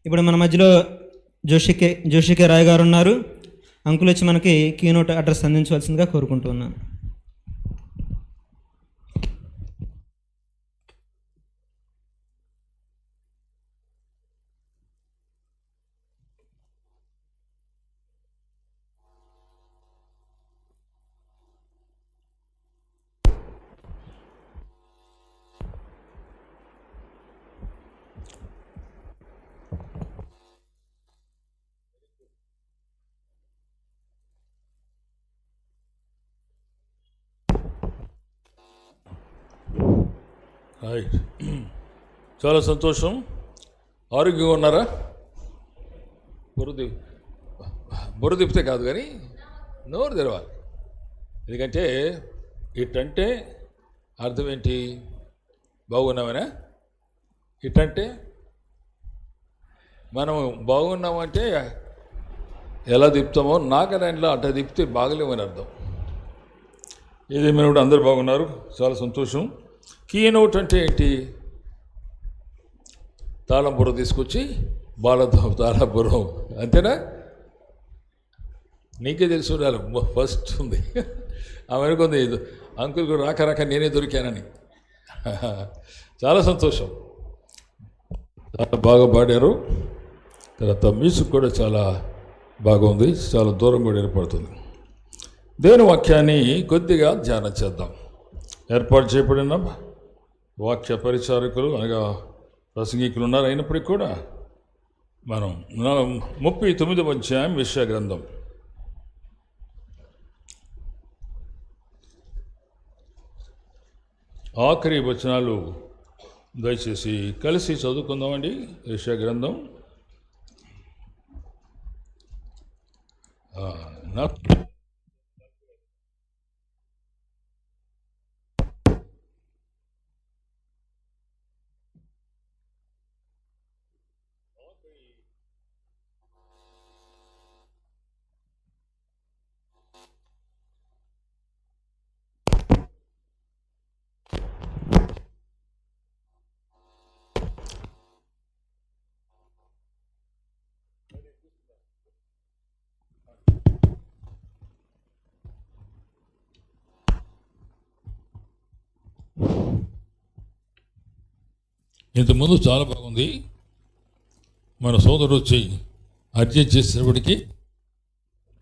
ఇప్పుడు మన మధ్యలో జోషికే రాయ్ గారు ఉన్నారు. అంకుల్ వచ్చి మనకి కీనోట్ అడ్రస్ అందించవలసిందిగా కోరుకుంటున్నాను. చాలా సంతోషం. ఆరోగ్యంగా ఉన్నారా? బుర్ర తిప్పితే కాదు కానీ నోరు తెరవాలి. ఎందుకంటే ఇటంటే అర్థం ఏంటి? బాగున్నామనా? ఇటంటే మనం బాగున్నామంటే ఎలా తిప్పుతామో నాగరాయణలో అట్ట తిప్పితే బాగలేమని అర్థం. ఏదేమైనా కూడా అందరూ బాగున్నారు, చాలా సంతోషం. కీనోట్ అంటే ఏంటి? తాళం బుర్ర తీసుకొచ్చి తాళం బుర్ర, అంతేనా? నీకే తెలిసి ఉండాలి. ఫస్ట్ ఉంది ఆమె అనుకుంది అంకుల్ రాక నేనే దొరికానని. చాలా సంతోషం, చాలా బాగా పాడారు. తర్వాత మ్యూజిక్ కూడా చాలా బాగుంది, చాలా దూరం కూడా ఏర్పడుతుంది. దేవుని వాక్యాన్ని కొద్దిగా ధ్యానం చేద్దాం. ఏర్పాటు చేయబడిన వాక్య పరిచారకులు అనగా ప్రసంగికులు ఉన్నారు. అయినప్పటికీ కూడా మనం 39వ అధ్యాయం యెషయా గ్రంథం ఆఖరి వచనాలు దయచేసి కలిసి చదువుకుందామండి. యెషయా గ్రంథం ఇంతకుముందు చాలా బాగుంది. మన సోదరుడు వచ్చి అడ్జస్ట్ చేసేటప్పటికి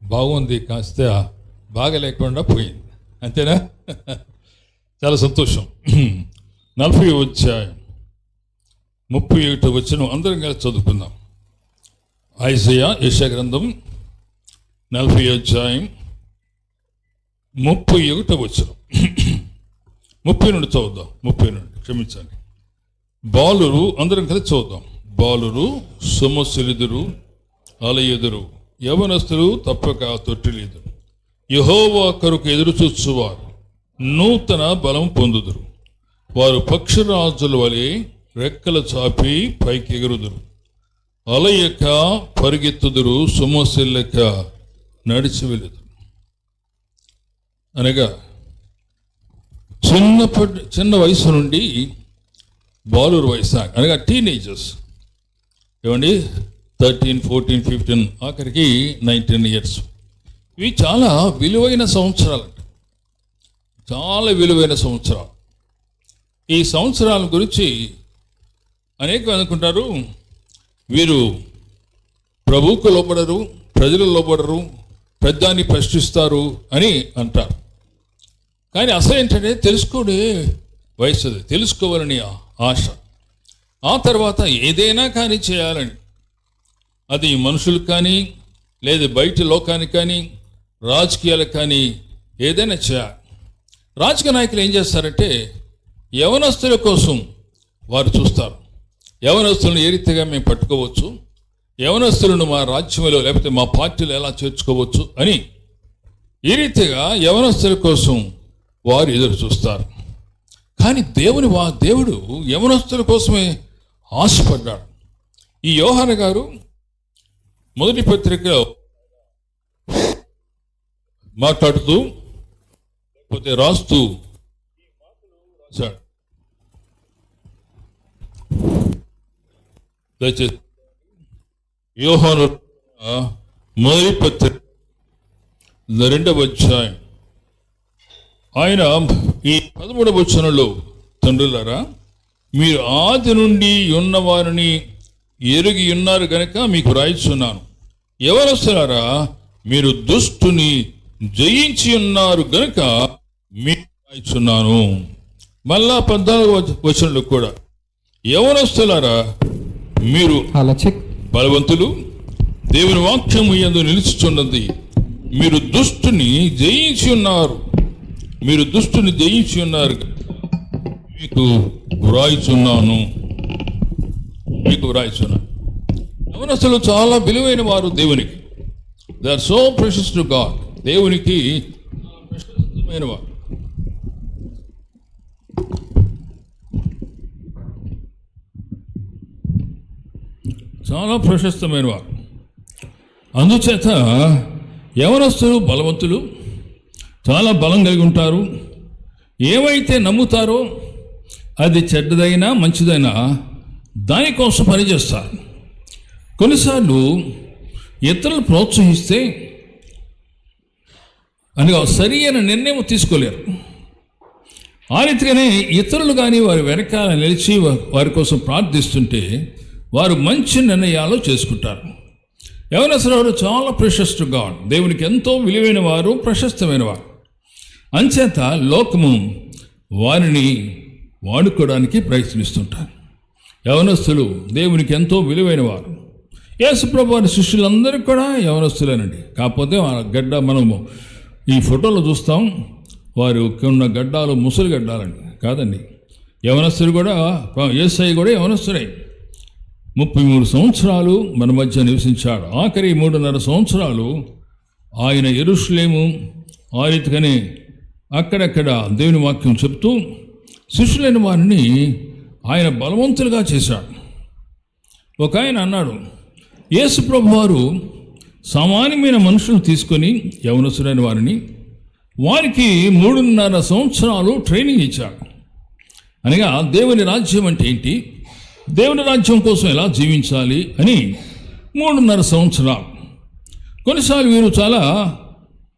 బాగుంది, కాస్త బాగా లేకుండా పోయింది, అంతేనా? చాలా సంతోషం. 40వ అధ్యాయం 31వ వచనం అందరం కలిసి చదువుకుందాం. యెషయా గ్రంథం 40వ అధ్యాయం 31వ వచనం. 30 నుండి చదువుదాం. 30 నుండి క్షమించండి. బాలురు, అందరం కలిసి చూద్దాం. బాలురు సొమ్మసిల్లుదురు, అలయుదురు, యవనస్తులు తప్పక తొట్టిలీదురు. యెహోవా కొరకు ఎదురు చూచువారు నూతన బలం పొందుదురు. వారు పక్షిరాజుల వలె రెక్కలు చాపి పైకి ఎగురుదురు. అలయక పరిగెత్తుదురు, సొమ్మసిల్లక నడిచి వెళుదురు. అనగా చిన్న వయసు నుండి బాలురు వయసు, అనగా టీనేజర్స్, ఏమండి, 13, 14, 15, ఆఖరికి 19 years. ఇవి చాలా విలువైన సంవత్సరాలు, చాలా విలువైన సంవత్సరాలు. ఈ సంవత్సరాల గురించి అనేక అనుకుంటారు, వీరు ప్రభువుకు లోబడరు, ప్రజలు లోబడరు, పెద్దాన్ని ప్రశ్నిస్తారు అని అంటారు. కానీ అసలు ఏంటంటే తెలుసుకోడే వయసు, తెలుసుకోవాలని ఆశ. ఆ తర్వాత ఏదైనా కానీ చేయాలని, అది మనుషులకు కానీ లేదా బయట లోకానికి కానీ రాజకీయాలకు కానీ ఏదైనా చేయాలి. రాజకీయ నాయకులు ఏం చేస్తారంటే యవనస్తుల కోసం వారు చూస్తారు. యవనస్తులను ఏ రీతిగా మేము పట్టుకోవచ్చు, యవనస్తులను మా రాజ్యంలో లేకపోతే మా పార్టీలో ఎలా చేర్చుకోవచ్చు అని ఈ రీతిగా యవనస్తుల కోసం వారు ఎదురు చూస్తారు. కానీ దేవుడు యవనస్తుల కోసమే ఆశపడ్డాడు. ఈ యోహాను గారు మొదటి పత్రికలో మాట్లాడుతూ రాస్తూ దయచేసి యోహాను మొదటి పత్రిక 2వ అధ్యాయం ఆయన ఈ 13వ వచనంలో, తండ్రులారా మీరు ఆది నుండి ఉన్నవారిని ఎరిగి ఉన్నారు గనక మీకు రాయిస్తున్నాను. యవనస్తులారా మీరు దుష్టుని జయించి ఉన్నారు గనక మీకు రాయిస్తున్నాను. మళ్ళా 14వ వచనంలో కూడా, యవనస్తులారా మీరు బలవంతులు, దేవుని వాక్యము యందు నిలుచుచున్నది, మీరు దుష్టుని జయించి ఉన్నారు, మీరు దుష్టుని జయించి ఉన్నారు, మీకు వ్రాయిచున్నాను. యవనస్తులు చాలా విలువైన వారు దేవునికి. They are so precious to God. దేవునికి ప్రశస్తమైన వారు. చాలా ప్రశస్తమైన వారు. అందుచేత యవనస్తులు బలవంతులు, చాలా బలం కలిగి ఉంటారు. ఏవైతే నమ్ముతారో అది చెడ్డదైనా మంచిదైనా దానికోసం పనిచేస్తారు. కొన్నిసార్లు ఇతరులు ప్రోత్సహిస్తే అని సరి అయిన నిర్ణయం తీసుకోలేరు. ఆ రీతిగానే ఇతరులు కానీ వారి వెనకాల నిలిచి వారి కోసం ప్రార్థిస్తుంటే వారు మంచి నిర్ణయాలు చేసుకుంటారు. యవనస్తులు చాలా ప్రెషస్ టు గాడ్. దేవునికి ఎంతో విలువైన వారు, ప్రశస్తమైన వారు. అంచేత లోకము వారిని వాడుకోవడానికి ప్రయత్నిస్తుంటారు. యవనస్తులు దేవునికి ఎంతో విలువైన వారు. యేసుప్రభు వారి శిష్యులందరూ కూడా యవనస్తులేనండి. కాకపోతే ఆ గడ్డ మనము ఈ ఫోటోలో చూస్తాం, వారు ఉన్న గడ్డాలు ముసలి గడ్డాలండి, కాదండి. యవనస్తులు కూడా, యేసయ్య కూడా యవనస్తులే. 33 సంవత్సరాలు మన మధ్య నివసించాడు. ఆఖరి 3.5 సంవత్సరాలు ఆయన యెరూషలేము ఆ రీతిగానే అక్కడక్కడ దేవుని వాక్యం చెప్తూ శిష్యులైన వారిని ఆయన బలవంతులుగా చేశాడు. ఒక ఆయన అన్నాడు, యేసు ప్రభు వారు సామాన్యమైన మనుషులు తీసుకొని యవనస్తులైన వారిని వారికి 3.5 సంవత్సరాలు ట్రైనింగ్ ఇచ్చాడు. అనగా దేవుని రాజ్యం అంటే ఏంటి, దేవుని రాజ్యం కోసం ఎలా జీవించాలి అని 3.5 సంవత్సరాలు. కొన్నిసార్లు వీరు చాలా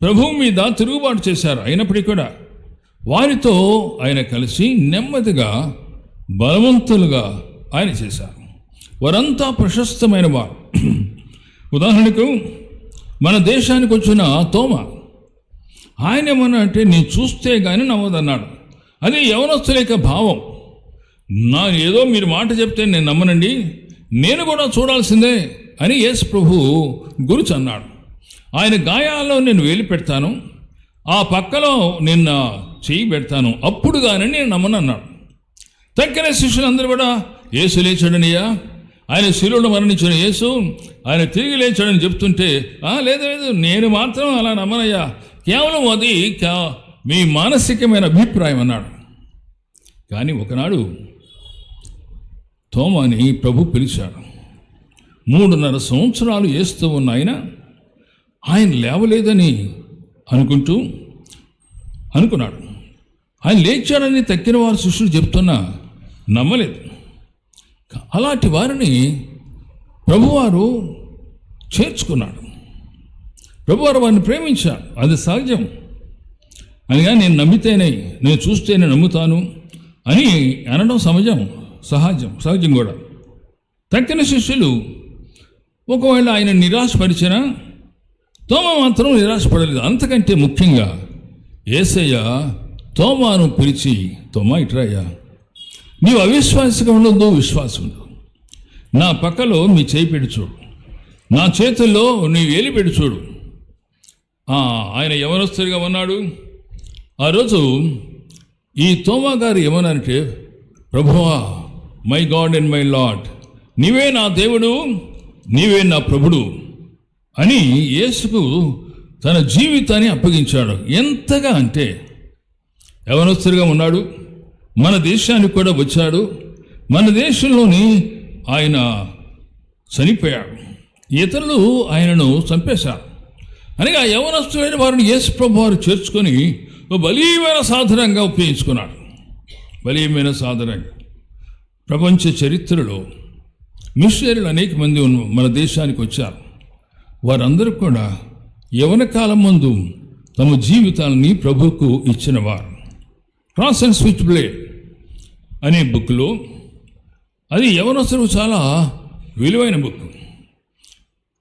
ప్రభువు మీద తిరుగుబాటు చేశారు. అయినప్పటికీ కూడా వారితో ఆయన కలిసి నెమ్మదిగా బలవంతులుగా ఆయన చేశారు. వారంతా ప్రశస్తమైన వారు. ఉదాహరణకు మన దేశానికి వచ్చిన తోమ, ఆయన ఏమన్నా అంటే నేను చూస్తే కానీ నమ్మదన్నాడు. అది యవనస్తుల యొక్క భావం. ఏదో మీరు మాట చెప్తే నేను నమ్మనండి, నేను కూడా చూడాల్సిందే అని యేసు ప్రభు గురించి అన్నాడు. ఆయన గాయాల్లో నేను వేలు పెడతాను, ఆ పక్కలో నిన్న చేయి పెడతాను, అప్పుడు కానీ నేను నమ్మనన్నాడు. తక్కిన శిష్యులందరూ కూడా యేసు లేచాడనియా, ఆయన శిలువలో మరణించిన యేసు ఆయన తిరిగి లేచాడని చెప్తుంటే, లేదు లేదు నేను మాత్రం అలా నమ్మనయ్యా, కేవలం అది మీ మానసికమైన అభిప్రాయం అన్నాడు. కానీ ఒకనాడు తోమాని ప్రభు పిలిచాడు. 3.5 సంవత్సరాలు యేసుతో ఉన్న ఆయన లేవలేదని అనుకున్నాడు. ఆయన లేచాడని తక్కిన వారి శిష్యులు చెప్తున్నా నమ్మలేదు. అలాంటి వారిని ప్రభువారు చేర్చుకున్నాడు. ప్రభువారు వారిని ప్రేమించాడు. అది సహజం. అనగా నేను నమ్మితేనే, నేను చూస్తేనే నమ్ముతాను అని అనడం సహజం కూడా. తక్కిన శిష్యులు ఒకవేళ ఆయన నిరాశపరిచినా తోమ మాత్రం నిరాశపడలేదు. అంతకంటే ముఖ్యంగా యేసయ్య తోమాను పిలిచి, తోమా ఇట్రాయ్యా, నీవు అవిశ్వాసంగా ఉండదు, విశ్వాసం ఉండదు. నా పక్కలో మీ చేయి పెట్టి చూడు, నా చేతుల్లో నీ వేలి పెట్టి చూడు. ఆయన యవనస్తుడిగా ఉన్నాడు. ఆ రోజు ఈ తోమా గారు ఏమన్నారంటే, ప్రభువా, my God and my lord, నీవే నా దేవుడు, నీవే నా ప్రభుడు అని యేసుకు తన జీవితాన్ని అప్పగించాడు. ఎంతగా అంటే యవనస్తుడిగా ఉన్నాడు, మన దేశానికి కూడా వచ్చాడు, మన దేశంలోని ఆయన చనిపోయాడు, ఇతరులు ఆయనను చంపేశారు. అనగా యవనస్తులైన వారిని యేసు ప్రభు వారు చేర్చుకొని బలీయమైన సాధనంగా ఉపయోగించుకున్నాడు. బలీయమైన సాధనంగా ప్రపంచ చరిత్రలో మిషనరీలు అనేక మంది మన దేశానికి వచ్చారు. వారందరూ కూడా యవన కాలం ముందు తమ జీవితాలని ప్రభువుకు ఇచ్చినవారు. క్రాస్ అండ్ స్విచ్ బ్లేడ్ అనే బుక్లో అది యవనస్తులు చాలా విలువైన బుక్.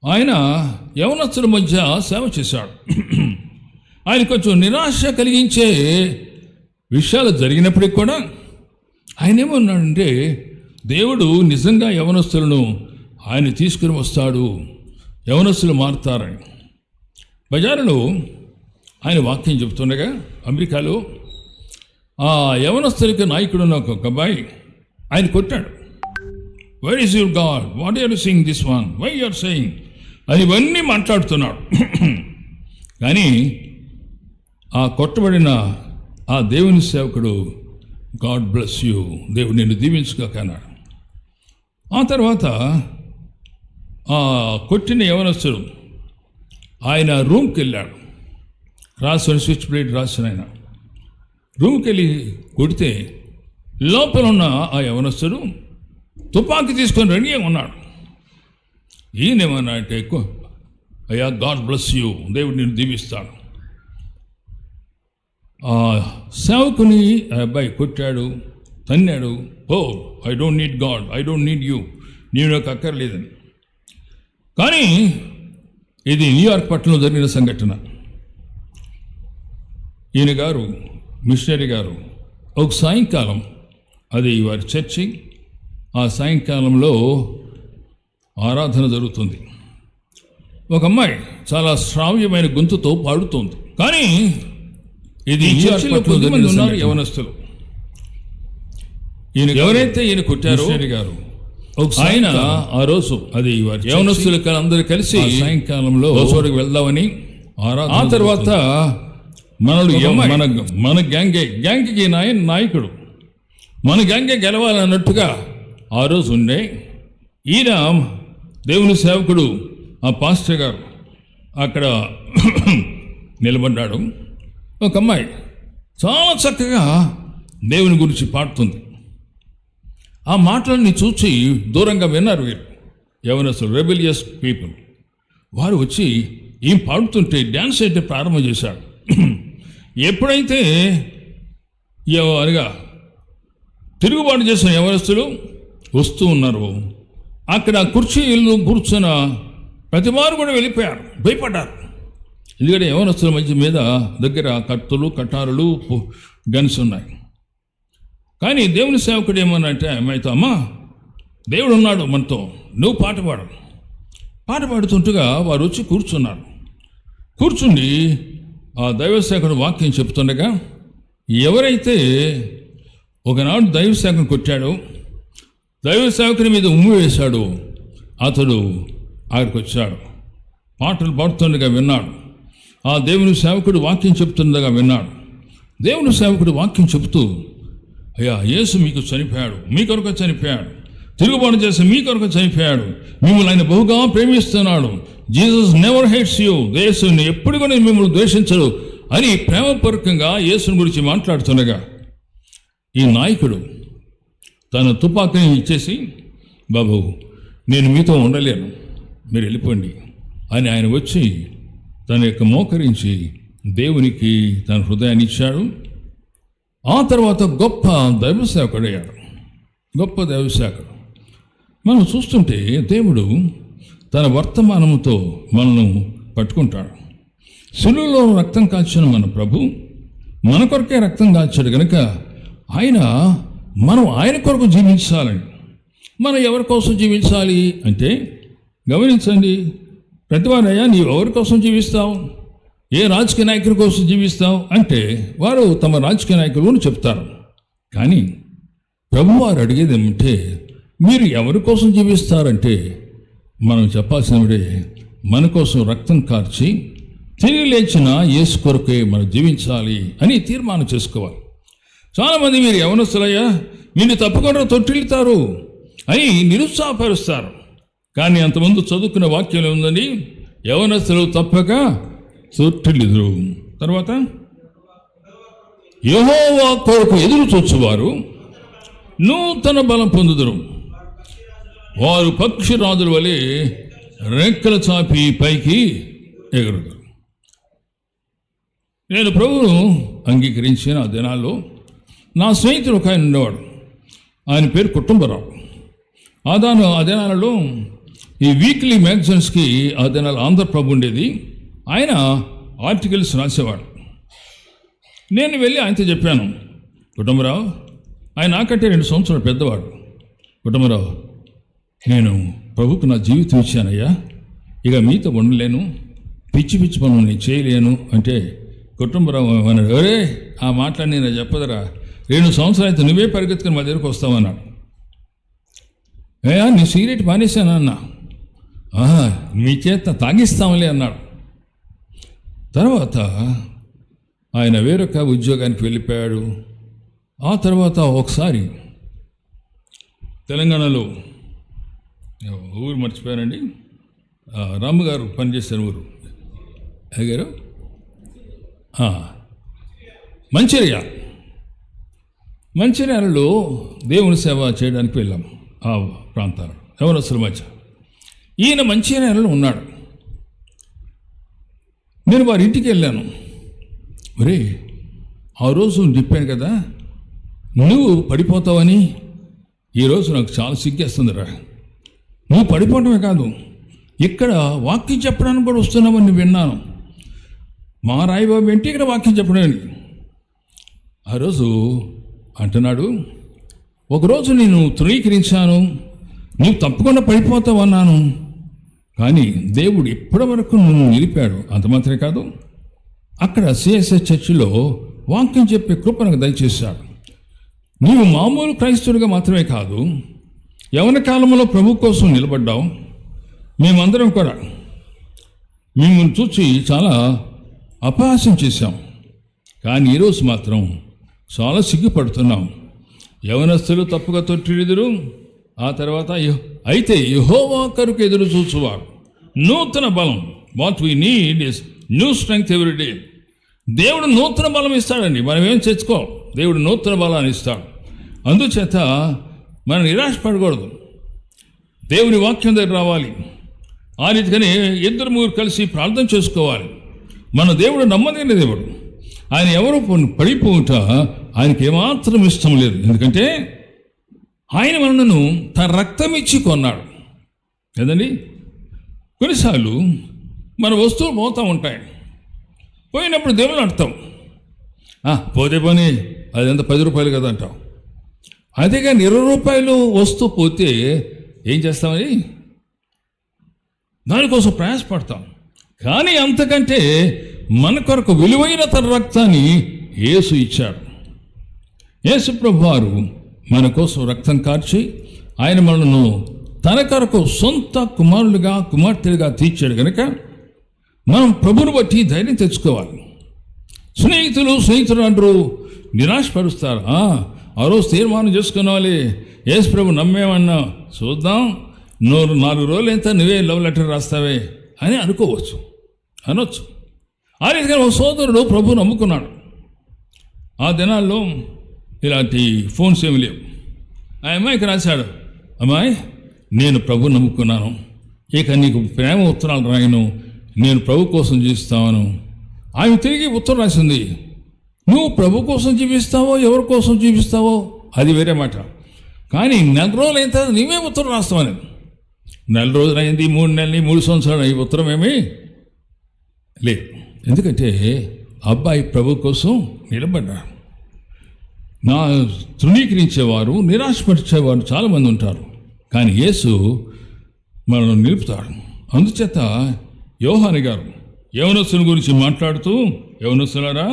ఆయన యవనస్తుల మధ్య సేవ చేశాడు. ఆయన కొంచెం నిరాశ కలిగించే విషయాలు జరిగినప్పటికి కూడా ఆయన ఏమన్నాడంటే, దేవుడు నిజంగా యవనస్తులను ఆయన తీసుకుని వస్తాడు, యవనస్తులు మారుతారని. బజారులో ఆయన వాక్యం చెబుతుండగా అమెరికాలో ఆ యవనస్తులకి నాయకుడున్న ఒక అబ్బాయి ఆయన కొట్టాడు. Where is your God? What are you saying this one? Why you are saying? అని ఇవన్నీ మాట్లాడుతున్నాడు. కానీ ఆ కొట్టబడిన ఆ దేవుని సేవకుడు గాడ్ బ్లెస్ యూ, దేవుడు నిన్ను దీవించుగాక అన్నాడు. ఆ తర్వాత ఆ కొట్టిన యవనస్తుడు ఆయన రూమ్కి వెళ్ళాడు. రాసిన స్విచ్ బ్లేడ్ రాసిన ఆయన రూమ్కి వెళ్ళి కొడితే లోపల ఉన్న ఆ యవనస్తుడు తుపాకీ తీసుకొని రెడీగా ఉన్నాడు. ఈయనేమన్నా అంటే ఎక్కువ, అయ్యా గాడ్ బ్లెస్ యూ, దేవుడు నిన్ను దీవిస్తాడు. ఆ సేవకుని ఆ అబ్బాయి కొట్టాడు, తన్నాడు. Oh I don't need God, I don't need you, నీవు నాకు అక్కర్లేదని. కానీ ఇది న్యూయార్క్ పట్టణంలో జరిగిన సంఘటన. ఈయన గారు మిషనరీ గారు ఒక సాయంకాలం, అది వారి చర్చి, ఆ సాయంకాలంలో ఆరాధన జరుగుతుంది. ఒక అమ్మాయి చాలా శ్రావ్యమైన గొంతుతో పాడుతోంది. కానీ ఇది చర్చిలో కొద్దిమంది ఉన్నారు యవనస్తులు. ఈయన ఎవరైతే ఈయన కొట్టారో గారు ఆయన ఆ రోజు అది యవనస్తులు అందరూ కలిసి సాయంకాలంలో చోటుకు వెళ్దామని ఆ తర్వాత మన గ్యాంగ్కి నాయకుడు మన గ్యాంగే గెలవాలన్నట్టుగా ఆ రోజు ఉండే. ఈయన దేవుని సేవకుడు ఆ పాస్టర్ గారు అక్కడ నిలబడ్డాడు. ఒక అమ్మాయి చాలా చక్కగా దేవుని గురించి పాడుతుంది. ఆ మాటలన్నీ చూసి దూరంగా విన్నారు వీరు యవనస్తులు, రెబెలియస్ పీపుల్. వారు వచ్చి ఏం పాడుతుంటే డ్యాన్స్ అయితే ప్రారంభం చేశాడు. ఎప్పుడైతే అనగా తిరుగుబాటు చేసిన యవనస్తులు వస్తూ ఉన్నారు, అక్కడ కుర్చీలు కూర్చున్న ప్రతి వారు కూడా వెళ్ళిపోయారు, భయపడ్డారు. ఎందుకంటే యవనస్తుల మధ్య మీద దగ్గర కత్తులు, కటారులు, గన్స్ ఉన్నాయి. కానీ దేవుని సేవకుడు ఏమన్నంటే అమ్మాయితో, అమ్మా దేవుడు ఉన్నాడు మనతో, నువ్వు పాట పాడుతుండగా వారు వచ్చి కూర్చున్నారు. కూర్చుండి ఆ దైవసేవకుడు వాక్యం చెప్తుండగా ఎవరైతే ఒకనాడు దైవసేవకుని కొట్టాడో, దైవసేవకుని మీద ఉమ్ము వేశాడు, అతడు ఆడికి వచ్చాడు. పాటలు పాడుతుండగా విన్నాడు. ఆ దేవుని సేవకుడు వాక్యం చెప్తుండగా విన్నాడు. దేవుని సేవకుడు వాక్యం చెబుతూ, అయ్యా యేసు మీకు చనిపోయాడు, మీ కొరకు చనిపోయాడు, తిరుగుబాటు చేసి మీ కొరకు చనిపోయాడు, మిమ్మల్ని ఆయన బహుగా ప్రేమిస్తున్నాడు, జీసస్ నెవర్ హేట్స్ యూ, యేసుని ఎప్పుడు కూడా మిమ్మల్ని ద్వేషించడు అని ప్రేమపూర్వకంగా యేసుని గురించి మాట్లాడుతుండగా ఈ నాయకుడు తన తుపాకీని ఇచ్చేసి, బాబు నేను మీతో ఉండలేను, మీరు వెళ్ళిపోండి అని ఆయన వచ్చి తన యొక్క మోకరించి దేవునికి తన హృదయాన్ని ఇచ్చాడు. ఆ తర్వాత గొప్ప దైవసేవకుడు అయ్యాడు. గొప్ప దైవసేవకుడు. మనం చూస్తుంటే దేవుడు తన వర్తమానముతో మనల్ని పట్టుకుంటాడు. శిలువలో రక్తం కాల్చిన మన ప్రభు మన కొరకే రక్తం కాల్చాడు కనుక మనం ఆయన కొరకు జీవించాలని. మనం ఎవరి కోసం జీవించాలి అంటే గమనించండి, ప్రతివారయ్యా నీవు ఎవరి కోసం జీవిస్తావు, ఏ రాజకీయ నాయకుడి కోసం జీవిస్తావు అంటే వారు తమ రాజకీయ నాయకులను చెప్తారు. కానీ ప్రభువారు అడిగేది ఏమంటే మీరు ఎవరి కోసం జీవిస్తారంటే మనం చెప్పాల్సినవిడే మన కోసం రక్తం కార్చి తిరిగి లేచిన యేసు కొరకే మనం జీవించాలి అని తీర్మానం చేసుకోవాలి. చాలామంది మీరు యవనస్తులయ్యా నిన్ను తప్పకుండా తొట్టిల్లుతారు అని నిరుత్సాహపరుస్తారు. కానీ అంతమంది చదువుకున్న వాక్యంలో ఉందని యవనస్తులు తప్పక తొట్టిల్లుదురు. తర్వాత యెహోవా కొరకు ఎదురు చూచువారు నూతన బలం పొందుదురు. వారు పక్షిరాజుల వలె రెక్కలు చాపి పైకి ఎగురుతారు. నేను ప్రభువును అంగీకరించిన ఆ దినాల్లో నా స్నేహితుడు ఒక ఆయన ఉండేవాడు. ఆయన పేరు కుటుంబరావు. ఆ దినాలలో ఈ వీక్లీ మ్యాగజైన్స్కి ఆ దినాలు ఆంధ్రప్రభ ఉండేది. ఆయన ఆర్టికల్స్ రాసేవాడు. నేను వెళ్ళి ఆయనతో చెప్పాను, కుటుంబరావు, ఆయన నాకంటే 2 సంవత్సరాలు పెద్దవాడు. కుటుంబరావు, నేను ప్రభుకు నా జీవితం ఇచ్చానయ్యా, ఇక మీతో ఉండలేను, పిచ్చి పిచ్చి పనులు నేను చేయలేను అంటే కుటుంబరావు అన్నాడు, ఒరే ఆ మాటలన్నీ నేను చెప్పదరా, 2 సంవత్సరాలు అయితే నువ్వే పరిగెత్తుకుని మా దగ్గరకు వస్తావన్నాడు. నీ సిగరెట్ మానేశాను అన్నా. మీ చేత తాగిస్తాంలే అన్నాడు. తర్వాత ఆయన వేరొక ఉద్యోగానికి వెళ్ళిపోయాడు. ఆ తర్వాత ఒకసారి తెలంగాణలో ఊరు మర్చిపోయానండి, రాము గారు పనిచేసిన ఊరు అడిగారు, మంచిర్యాలలో దేవుని సేవ చేయడానికి వెళ్ళాం. ఆ ప్రాంతాలు యవనస్తుల మధ్య ఈయన మంచిర్యాలలో ఉన్నాడు. నేను వారి ఇంటికి వెళ్ళాను. ఒరే, ఆ రోజు చెప్పాను కదా నువ్వు పడిపోతావని, ఈరోజు నాకు చాలా సిగ్గేస్తుందిరా. నువ్వు పడిపోవటమే కాదు, ఇక్కడ వాక్యం చెప్పడానికి కూడా వస్తున్నావని విన్నాను. మా రాయిబాబు ఏంటి ఇక్కడ వాక్యం చెప్పడానికి. ఆ రోజు అంటున్నాడు, ఒకరోజు నేను తృణీకరించాను, నువ్వు తప్పకుండా పడిపోతావు అన్నాను, కానీ దేవుడు ఇప్పటి వరకు నువ్వు నిలిపాడు. అంత మాత్రమే కాదు, అక్కడ సిఎస్ఎస్ చర్చిలో వాక్యం చెప్పే కృప నాకు దయచేశాడు. నీవు మామూలు క్రైస్తవుడిగా మాత్రమే కాదు, యవన కాలంలో ప్రభు కోసం నిలబడ్డావు. మేమందరం కూడా మిమ్మల్ని చూసి చాలా అపహాస్యం చేశాం, కానీ ఈరోజు మాత్రం చాలా సిగ్గుపడుతున్నాం. యవనస్తులు తప్పుగా తొట్టిడుదురు, ఆ తర్వాత అయితే యెహోవా కొరకు ఎదురు చూచువారు నూతన బలం. What we need is new strength every day. దేవుడు నూతన బలం ఇస్తాడండి, మనం ఏం తెచ్చుకో, దేవుడు నూతన బలాన్ని ఇస్తాడు. అందుచేత మనం నిరాశపడకూడదు, దేవుని వాక్యం దగ్గర రావాలి. ఆ రీతిగానే 2-3 కలిసి ప్రార్థన చేసుకోవాలి. మన దేవుడు నమ్మదగిన దేవుడు. ఆయన ఎవరు పడిపోవుట ఆయనకి ఏమాత్రం ఇష్టం లేదు. ఎందుకంటే ఆయన మనను తన రక్తం ఇచ్చి కొన్నాడు కదండి. కొన్నిసార్లు మన వస్తువులు పోతూ ఉంటాయి, పోయినప్పుడు దేవుళ్ళు అంటాం, పోతే పని అదంతా 10 రూపాయలు కదా అంటాం. అదే కానీ 20 రూపాయలు వస్తువు పోతే ఏం చేస్తామని దానికోసం ప్రయాసపడతాం. కానీ అంతకంటే మన కొరకు విలువైన తన రక్తాన్ని యేసు ఇచ్చాడు. యేసు ప్రభువారు మన కోసం రక్తం కార్చి ఆయన మనను తన కొరకు సొంత కుమారులుగా కుమార్తెలుగా తీర్చాడు కనుక మనం ప్రభువును బట్టి ధైర్యం తెచ్చుకోవాలి. స్నేహితులు అంటారు, నిరాశపరుస్తారు. ఆ రోజు తీర్మానం చేసుకున్నావాలి, యేసు ప్రభు నమ్మేమన్నా చూద్దాం, 4 రోజులు ఎంత నువ్వే లవ్ లెటర్ రాస్తావే అని అనొచ్చు. ఆ రీతిగా ఒక సోదరుడు ప్రభువును నమ్ముకున్నాడు. ఆ దినాల్లో ఇలాంటి ఫోన్స్ ఏమి లేవు. ఆ అమ్మాయికి రాశాడు, అమ్మాయి నేను ప్రభువును నమ్ముకున్నాను, ఇక నీకు ప్రేమ ఉత్తరాలు రాయను, నేను ప్రభు కోసం జీవిస్తాను. ఆమె తిరిగి ఉత్తరం రాసింది, నువ్వు ప్రభు కోసం జీవిస్తావో ఎవరి కోసం జీవిస్తావో అది వేరే మాట, కానీ 4 రోజులు అయిన తర్వాత నీవే ఉత్తరం రాస్తావని. 4 రోజులు అయింది, 3 నెలలు, 3 సంవత్సరాలు ఈ ఉత్తరం ఏమీ లేదు. ఎందుకంటే అబ్బాయి ప్రభు కోసం నిలబడ్డాడు. తృణీకరించేవారు, నిరాశపరిచేవారు చాలామంది ఉంటారు, కానీ యేసు మనల్ని నిలుపుతాడు. అందుచేత యోహాను గారు యవనస్తుల గురించి మాట్లాడుతూ, యవనస్తులారా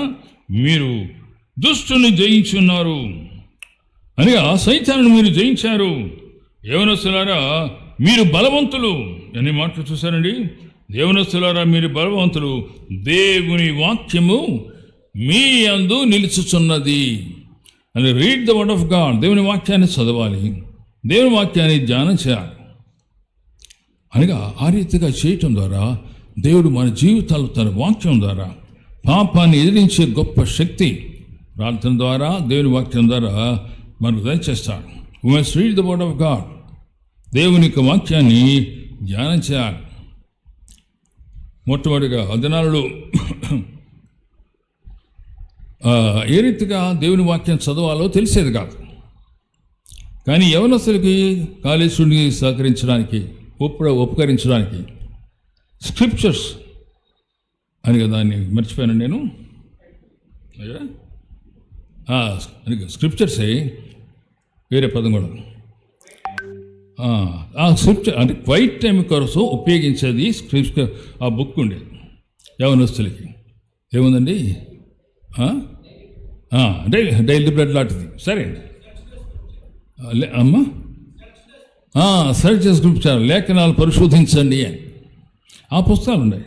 మీరు దుష్టుని జయించున్నారు, అనగా సైతాన్ని మీరు జయించారు. యవనస్తులారా మీరు బలవంతులు అనే మాటలు చూశారండి. యవనస్తులారా మీరు బలవంతులు, దేవుని వాక్యము మీ యందు నిలుచుచున్నది అని. Read the word of God. దేవుని వాక్యాన్ని చదవాలి, దేవుని వాక్యాన్ని ధ్యానం చేయాలి. అనగా ఆ రీతిగా చేయటం ద్వారా దేవుడు మన జీవితాలు తన వాక్యం ద్వారా పాపాన్ని ఎదిరించే గొప్ప శక్తి ప్రార్థన ద్వారా, దేవుని వాక్యం ద్వారా మనకు దయచేస్తాడు. We must read the word of God. దేవుని యొక్క వాక్యాన్ని ధ్యానం చేయాలి. మొట్టమొదటిగా అదనాలు ఏ రీతిగా దేవుని వాక్యం చదవాలో తెలిసేది కాదు. కానీ యవనస్తులకి కాళేశ్వరుని సహకరించడానికి ఉపకరించడానికి స్క్రిప్చర్స్ అని దాన్ని మర్చిపోయాను నేను. స్క్రిప్చర్సే వేరే పదం కూడా. ఆ స్క్రిప్చర్ అంటే క్వైట్ టైం కోసం ఉపయోగించేది స్క్రిప్చర్. ఆ బుక్ ఉండేది యవనస్తులకి. ఏముందండి? డైలీ బ్లడ్ లాంటిది. సరే అమ్మా, సర్చ్ స్క్రిప్చర్, లేఖనాలు పరిశోధించండి అని ఆ పుస్తకాలు ఉన్నాయి.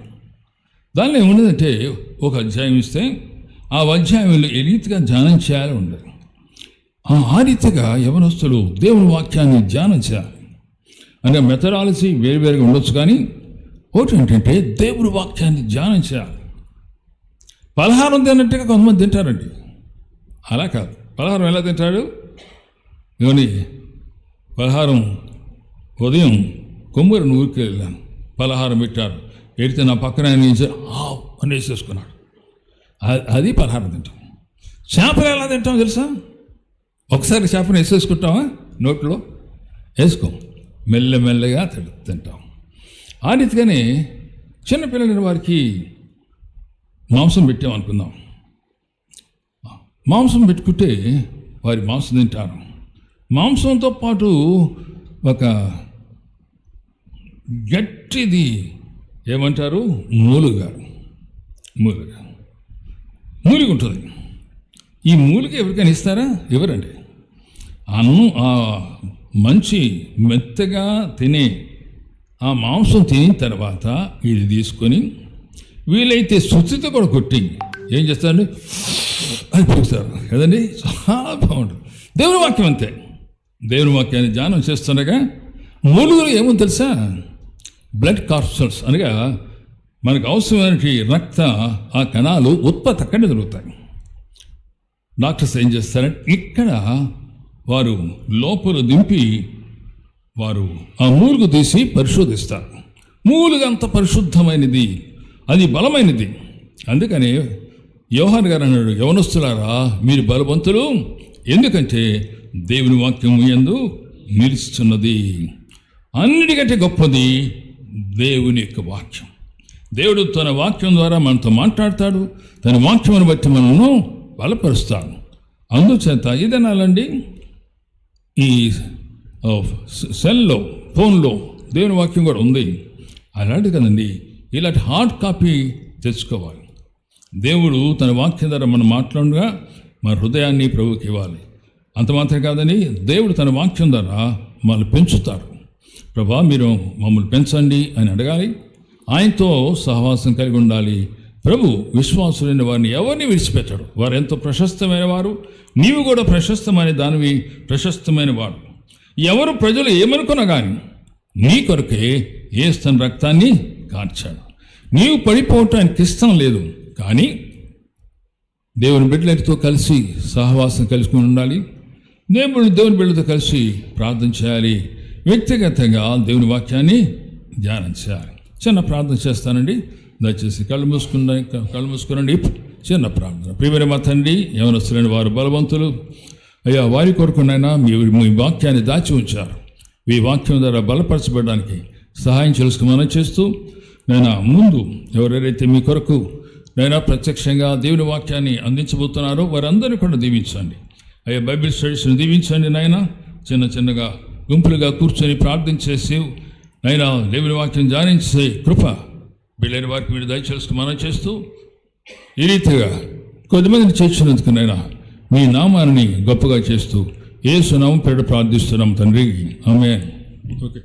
దానిలో ఏముండదంటే ఒక అధ్యాయం ఇస్తే ఆ అధ్యాయంలో ఏ రీతిగా ధ్యానం చేయాలి ఉండదు. ఆ రీతిగా యవనస్తులు దేవుని వాక్యాన్ని ధ్యానం చేయాలి. అంటే మెథడాలజీ వేరువేరుగా ఉండొచ్చు, కానీ ఒకటి ఏంటంటే దేవుని వాక్యాన్ని ధ్యానం చేయాలి. పలహారం తిన్నట్టుగా కొంతమంది తింటారండి. అలా కాదు. పలహారం ఎలా తింటాడు? ఇవన్నీ పలహారం ఉదయం కొమ్మూరు ఊరికి వెళ్ళాను, పలహారం పెట్టారు, పెడితే నా పక్కన ఆయన అని వేసేసుకున్నాడు. అది పలహారం తింటాం. చేపలు ఎలా తింటాం తెలుసా? ఒకసారి చేపను వేసేసుకుంటామా? నోట్లో వేసుకోం, మెల్లమెల్లగా తింటాం. ఆ రీతిగానే చిన్నపిల్లలైన వారికి మాంసం పెట్టామనుకుందాం. మాంసం పెట్టుకుంటే వారి మాంసం తింటారు. మాంసంతో పాటు ఒక గట్టిది ఏమంటారు, మూలుగ ఉంటుంది. ఈ మూలిక ఎవరికైనా ఇస్తారా? ఎవరండి? అన్నం మంచి మెత్తగా తినే ఆ మాంసం తినిన తర్వాత ఇది తీసుకొని వీలైతే శుచితో కూడా కొట్టి ఏం చేస్తారండి అని చూస్తారు కదండి. చాలా బాగుంటుంది. దేవుని వాక్యం అంతే. దేవుని వాక్యాన్ని ధ్యానం చేస్తుండగా మూలుగులు ఏమో తెలుసా? బ్లడ్ కార్పసల్స్ అనగా మనకు అవసరమైన రక్త ఆ కణాలు ఉత్పత్తి అక్కడే జరుగుతాయి. డాక్టర్స్ ఏం చేస్తారంటే ఇక్కడ వారు లోపల దింపి వారు ఆ మూలుగు తీసి పరిశోధిస్తారు. మూలుగు అంత పరిశుద్ధమైనది, అది బలమైనది. అందుకని యోహాను గారు అన్నాడు, యవనస్తులారా మీరు బలవంతులు, ఎందుకంటే దేవుని వాక్యం యందు నిలుస్తున్నది. అన్నిటికంటే గొప్పది దేవుని యొక్క వాక్యం. దేవుడు తన వాక్యం ద్వారా మనతో మాట్లాడతాడు. తన వాక్యమును బట్టి మనను బలపరుస్తాడు. అందుచేత ఇదనాలండి, ఈ సెల్లో ఫోన్లో దేవుని వాక్యం కూడా ఉంది. అలాంటి కదండి, ఇలాంటి హార్డ్ కాపీ తెచ్చుకోవాలి. దేవుడు తన వాక్యం ద్వారా మనం మాట్లాడగా మన హృదయాన్ని ప్రభువుకి ఇవ్వాలి. అంత మాత్రం కాదని దేవుడు తన వాక్యం ద్వారా మనల్ని పెంచుతారు. ప్రభా మీరు మమ్మల్ని పెంచండి అని అడగాలి. ఆయనతో సహవాసం కలిగి ఉండాలి. ప్రభు విశ్వాసులైన వారిని ఎవరిని విడిచిపెట్టాడు. వారు ఎంతో ప్రశస్తమైన వారు. నీవు కూడా ప్రశస్తమైన దానివి, ప్రశస్తమైన వాడు. ఎవరు ప్రజలు ఏమనుకున్నా కానీ నీ కొరకే యేసు తన రక్తాన్ని కార్చాడు. నీవు పడిపోవటం ఆయనకి ఇష్టం లేదు, కానీ దేవుని బిడ్డలతో కలిసి సహవాసం కలుసుకుని ఉండాలి. దేవుని బిడ్డలతో కలిసి ప్రార్థన చేయాలి. వ్యక్తిగతంగా దేవుని వాక్యాన్ని ధ్యానం చేయాలి. చిన్న ప్రార్థన చేస్తానండి. దయచేసి కళ్ళు మూసుకునండి. చిన్న ప్రార్థన. ప్రియమైన మా తండ్రి, యవనస్తులైన వారు బలవంతులు అయ్యా, వారి కొరకునైనా మీ వాక్యాన్ని దాచి ఉంచారు. మీ వాక్యం ద్వారా బలపరచబడడానికి సహాయం చేసుకోమని చేస్తూ నేను ముందు ఎవరెవరైతే మీ కొరకు నైనా ప్రత్యక్షంగా దేవుని వాక్యాన్ని అందించబోతున్నారో వారందరినీ కూడా దీవించండి. అయ్యా, బైబిల్ స్టడీస్ని దీవించండి నాయన. చిన్నగా గుంపులుగా కూర్చొని ప్రార్థన చేసి నైనా దేవుని వాక్యం ధ్యానించే కృప బిడ్డైన వారికి మీరు దయచేసుకోమని చేస్తూ ఈ రీతిగా కొద్దిమందిని చేర్చినందుకు నైనా మీ నామాన్ని గొప్పగా చేస్తూ యేసు నామం పేరిట ప్రార్థిస్తున్నాం తండ్రి. ఆమేన్. ఓకే.